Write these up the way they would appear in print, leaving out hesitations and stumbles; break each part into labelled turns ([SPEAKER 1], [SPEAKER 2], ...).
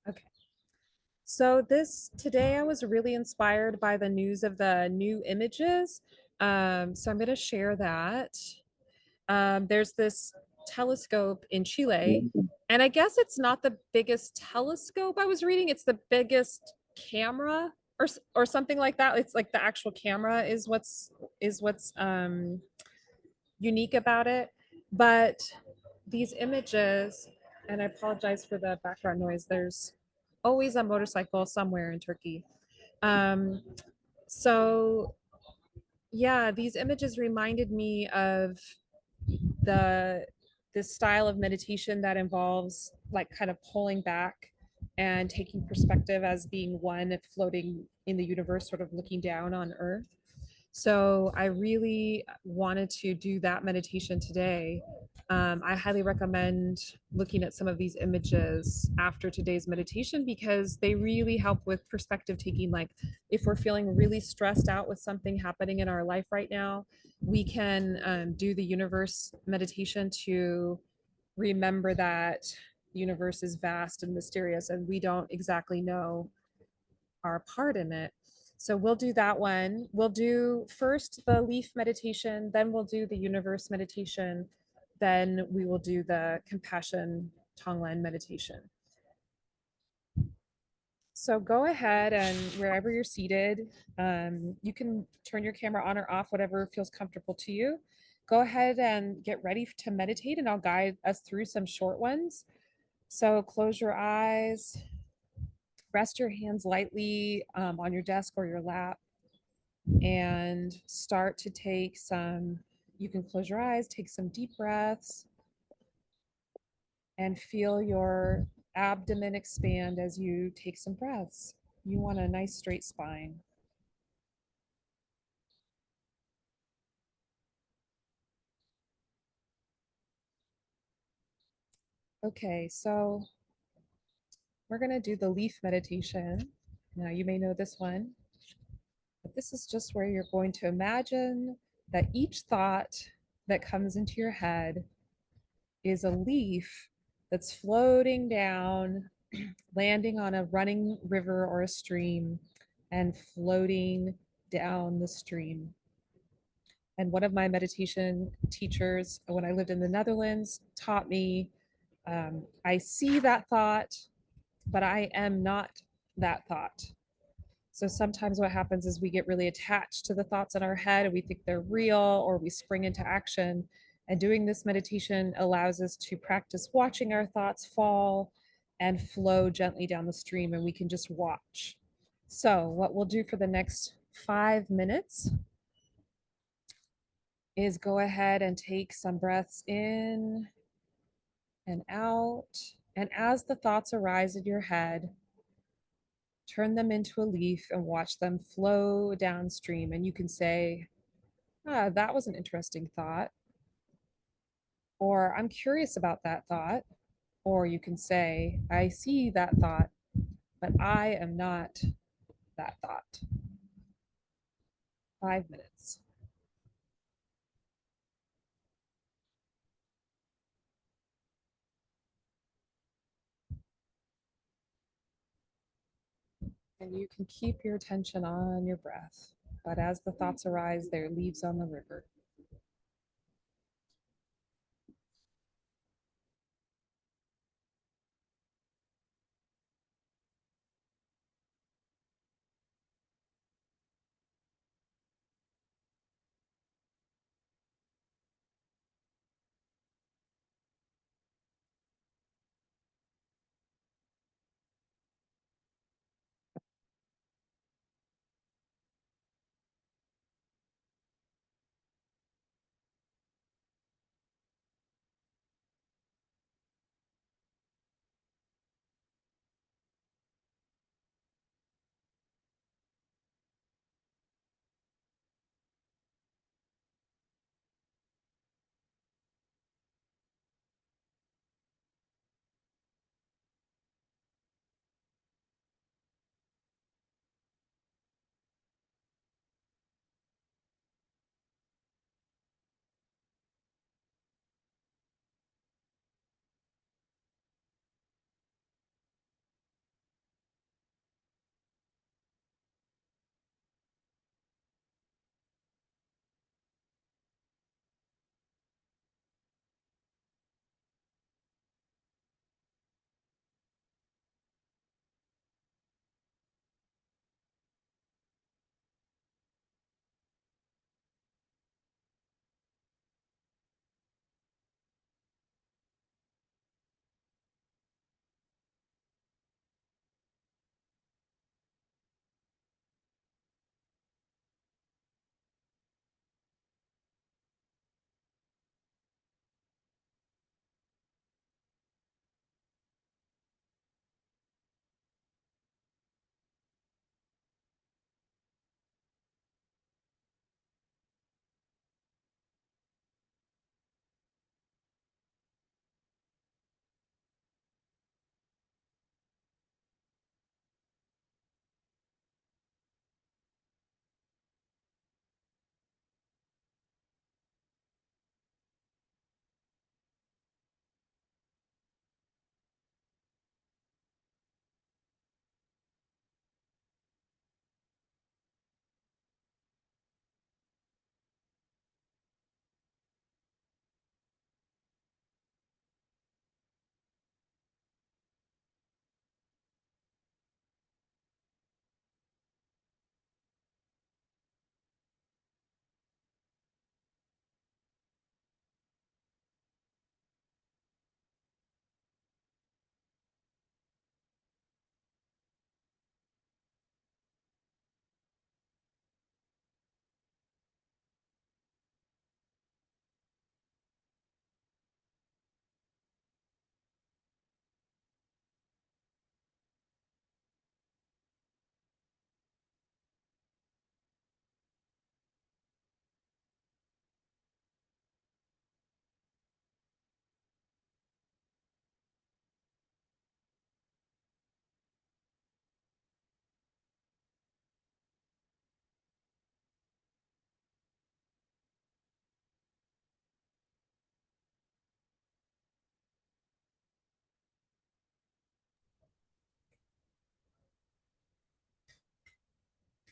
[SPEAKER 1] Okay. So today I was really inspired by the news of the new images. So I'm going to share that. There's this telescope in Chile, and I guess it's not the biggest telescope I was reading. It's the biggest camera or something like that. It's like the actual camera is what's unique about it. But these images, and I apologize for the background noise. There's always a motorcycle somewhere in Turkey. Um, so yeah, these images reminded me of the this style of meditation that involves like kind of pulling back and taking perspective as being one floating in the universe, sort of looking down on earth. So I really wanted to do that meditation today. I highly recommend looking at some of these images after today's meditation because they really help with perspective taking. Like if we're feeling really stressed out with something happening in our life right now, we can do the universe meditation to remember that the universe is vast and mysterious and we don't exactly know our part in it. So we'll do that one. We'll do first the leaf meditation, then we'll do the universe meditation, then we will do the compassion Tonglen meditation. So go ahead and wherever you're seated, you can turn your camera on or off, whatever feels comfortable to you. Go ahead and get ready to meditate, and I'll guide us through some short ones. So close your eyes, rest your hands lightly on your desk or your lap, and start to take some, you can close your eyes, take some deep breaths, and feel your abdomen expand as you take some breaths. You want a nice straight spine. Okay, so we're going to do the leaf meditation. Now, you may know this one, but this is just where you're going to imagine that each thought that comes into your head is a leaf that's floating down, landing on a running river or a stream, and floating down the stream. And one of my meditation teachers, when I lived in the Netherlands, taught me I see that thought, but I am not that thought. So sometimes what happens is we get really attached to the thoughts in our head and we think they're real, or we spring into action. And doing this meditation allows us to practice watching our thoughts fall and flow gently down the stream, and we can just watch. So, what we'll do for the next 5 minutes is go ahead and take some breaths in and out. And as the thoughts arise in your head, turn them into a leaf and watch them flow downstream. And you can say, ah, that was an interesting thought. Or I'm curious about that thought. Or you can say, I see that thought, but I am not that thought. 5 minutes. And you can keep your attention on your breath. But as the thoughts arise, they're leaves on the river.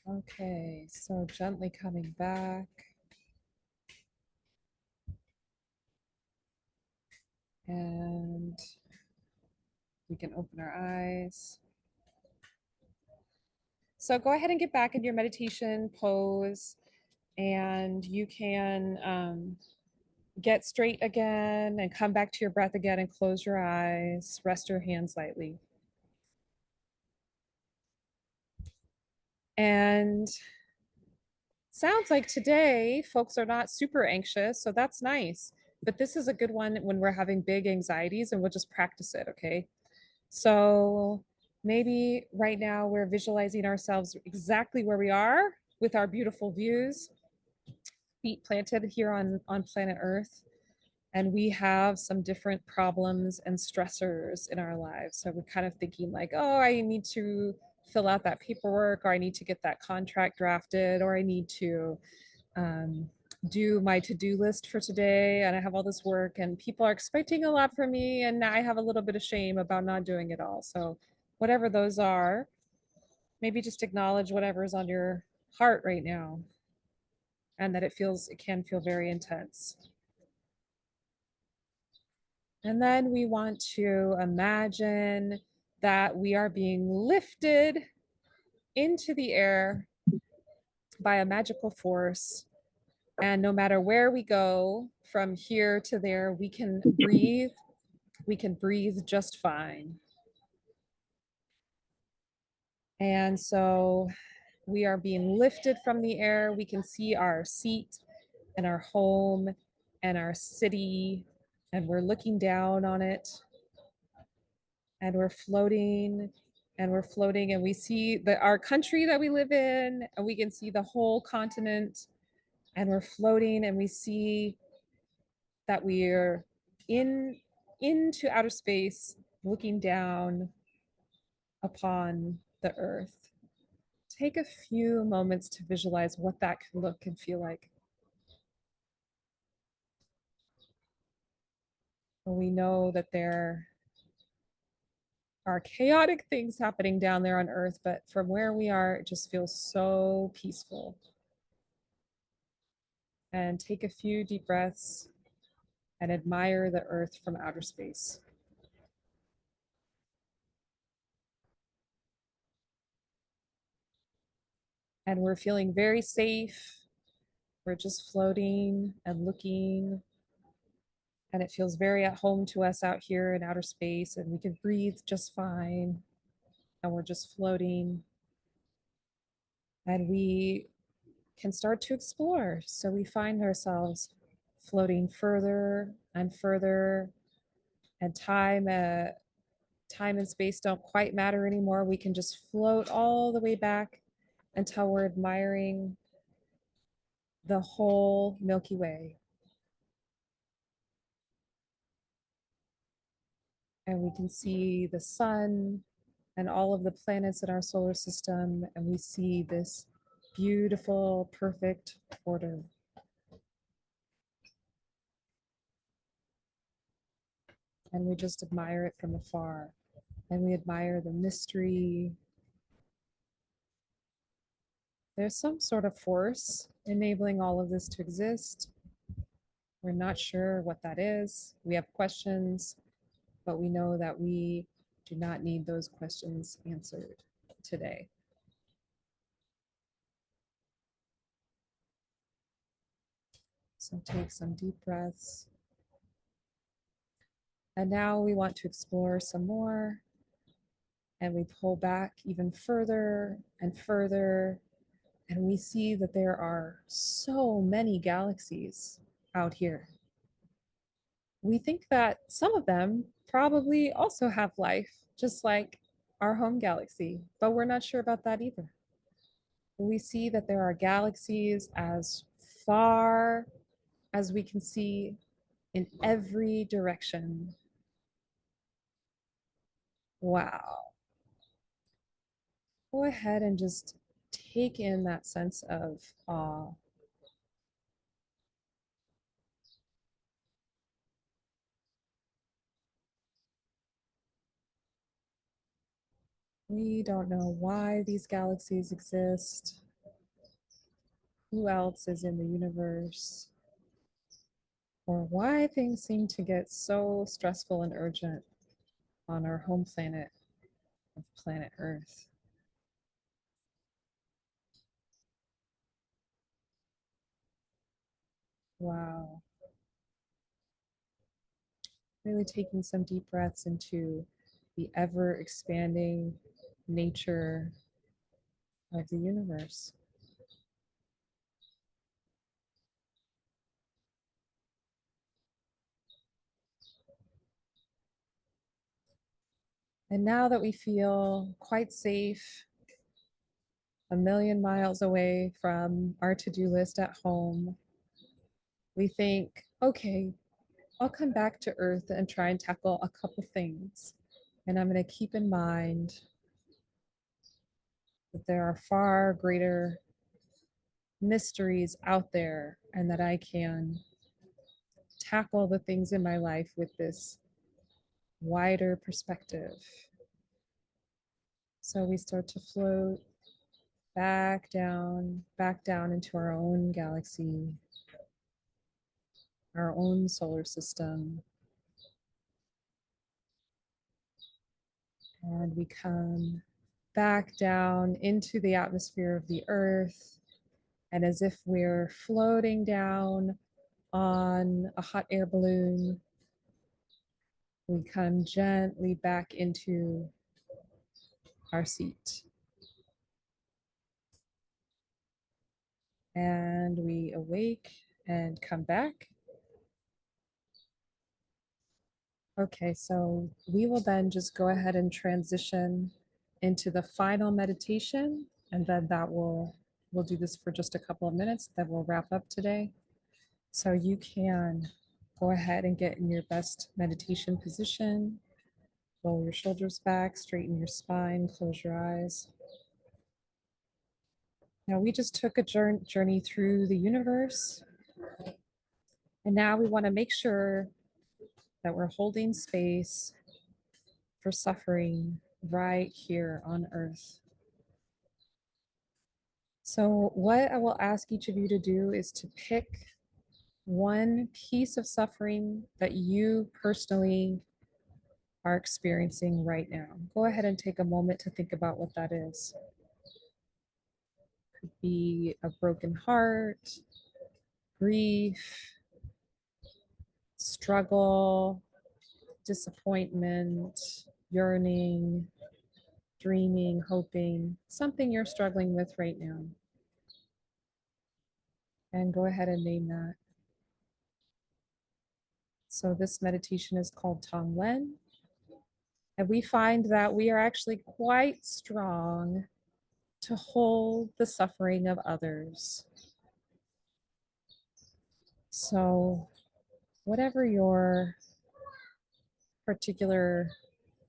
[SPEAKER 1] Okay, so gently coming back. And we can open our eyes. So go ahead and get back into your meditation pose, and you can get straight again and come back to your breath again and close your eyes. Rest your hands lightly. And sounds like today folks are not super anxious, so that's nice. But this is a good one when we're having big anxieties, and we'll just practice it, okay? So maybe right now we're visualizing ourselves exactly where we are with our beautiful views, feet planted here on planet Earth. And we have some different problems and stressors in our lives. So we're kind of thinking like, oh, I need to fill out that paperwork, or I need to get that contract drafted, or I need to um, do my to-do list for today, and I have all this work and people are expecting a lot from me, and I have a little bit of shame about not doing it all. So whatever those are, maybe just acknowledge whatever's on your heart right now, and that it can feel very intense. And then we want to imagine that we are being lifted into the air by a magical force. And no matter where we go from here to there, we can breathe. We can breathe just fine. And so we are being lifted from the air. We can see our seat and our home and our city, and we're looking down on it, and we're floating, and we're floating, and we see our country that we live in, and we can see the whole continent, and we're floating, and we see that we're in into outer space, looking down upon the earth. Take a few moments to visualize what that can look and feel like. We know that there are chaotic things happening down there on earth, but from where we are, it just feels so peaceful. And take a few deep breaths and admire the earth from outer space. And we're feeling very safe. We're just floating and looking, and it feels very at home to us out here in outer space, and we can breathe just fine, and we're just floating, and we can start to explore. So we find ourselves floating further and further, and time and space don't quite matter anymore. We can just float all the way back until we're admiring the whole Milky Way. And we can see the sun and all of the planets in our solar system, and we see this beautiful, perfect order. And we just admire it from afar. And we admire the mystery. There's some sort of force enabling all of this to exist. We're not sure what that is. We have questions, but we know that we do not need those questions answered today. So take some deep breaths. And now we want to explore some more. And we pull back even further and further. And we see that there are so many galaxies out here. We think that some of them probably also have life, just like our home galaxy, but we're not sure about that either. We see that there are galaxies as far as we can see in every direction. Wow. Go ahead and just take in that sense of awe. We don't know why these galaxies exist. who else is in the universe, or why things seem to get so stressful and urgent on our home planet of planet Earth. Wow. Really taking some deep breaths into the ever expanding nature of the universe. And now that we feel quite safe, a million miles away from our to do list at home, we think, okay, I'll come back to Earth and try and tackle a couple things. And I'm going to keep in mind that there are far greater mysteries out there and that I can tackle the things in my life with this wider perspective. So we start to float back down into our own galaxy, our own solar system. And we come back down into the atmosphere of the earth. And as if we're floating down on a hot air balloon, we come gently back into our seat. And we awake and come back. Okay, so we will then just go ahead and transition into the final meditation, and then we'll do this for just a couple of minutes, then we'll wrap up today. So you can go ahead and get in your best meditation position. Roll your shoulders back, straighten your spine, close your eyes. Now we just took a journey through the universe, and now we want to make sure that we're holding space for suffering right here on Earth. So, what I will ask each of you to do is to pick one piece of suffering that you personally are experiencing right now. Go ahead and take a moment to think about what that is. Could be a broken heart, grief, struggle, disappointment, yearning, dreaming, hoping, something you're struggling with right now. And go ahead and name that. So this meditation is called Tonglen. And we find that we are actually quite strong to hold the suffering of others. So whatever your particular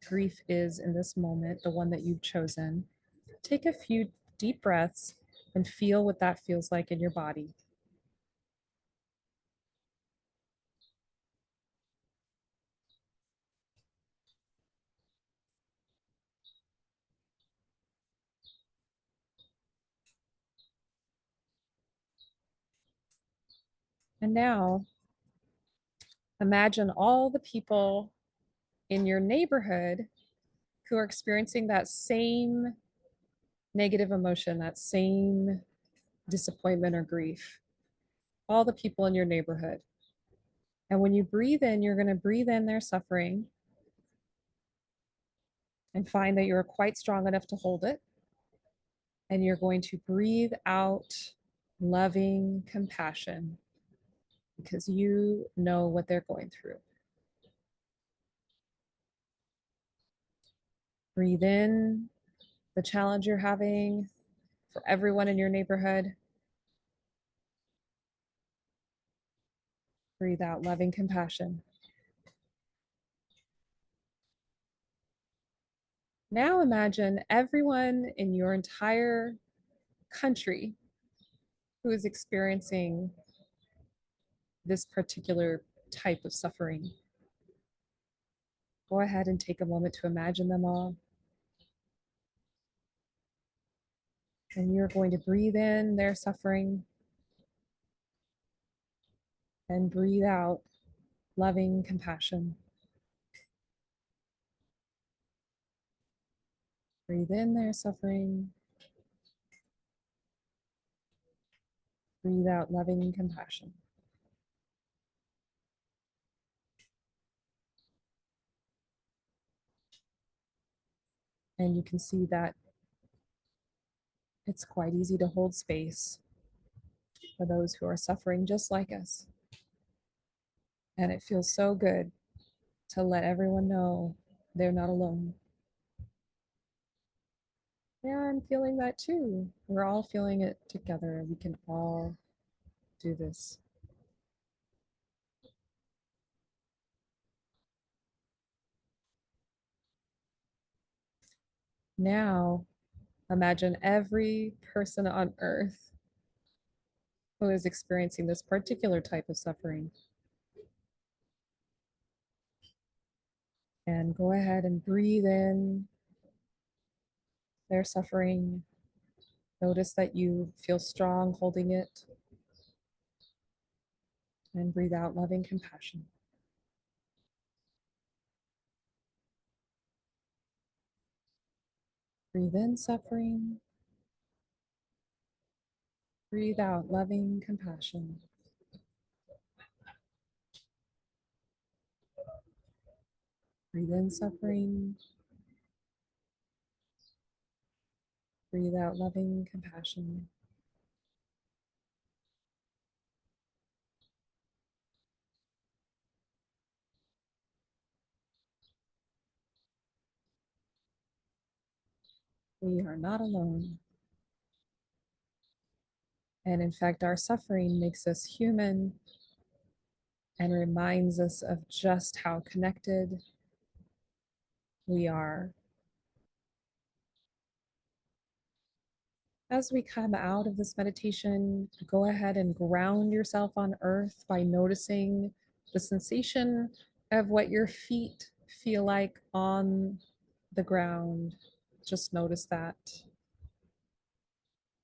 [SPEAKER 1] grief is in this moment, the one that you've chosen, take a few deep breaths and feel what that feels like in your body. And now imagine all the people in your neighborhood who are experiencing that same negative emotion, that same disappointment or grief. All the people in your neighborhood. And when you breathe in, you're going to breathe in their suffering and find that you're quite strong enough to hold it. And you're going to breathe out loving compassion because you know what they're going through. Breathe in the challenge you're having for everyone in your neighborhood. Breathe out loving compassion. Now imagine everyone in your entire country who is experiencing this particular type of suffering. Go ahead and take a moment to imagine them all. And you're going to breathe in their suffering And breathe out loving compassion. Breathe in their suffering. Breathe out loving compassion. And you can see that it's quite easy to hold space for those who are suffering just like us. And it feels so good to let everyone know they're not alone. Yeah, I'm feeling that too. We're all feeling it together. We can all do this. Now, imagine every person on earth who is experiencing this particular type of suffering. And go ahead and breathe in their suffering. Notice that you feel strong holding it. And breathe out loving compassion. Breathe in suffering. Breathe out loving compassion. Breathe in suffering. Breathe out loving compassion. We are not alone. And in fact, our suffering makes us human and reminds us of just how connected we are. As we come out of this meditation, go ahead and ground yourself on earth by noticing the sensation of what your feet feel like on the ground. Just notice that.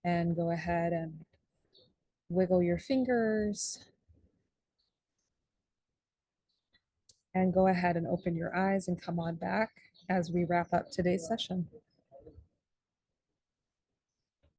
[SPEAKER 1] And go ahead and wiggle your fingers. And go ahead and open your eyes and come on back as we wrap up today's session.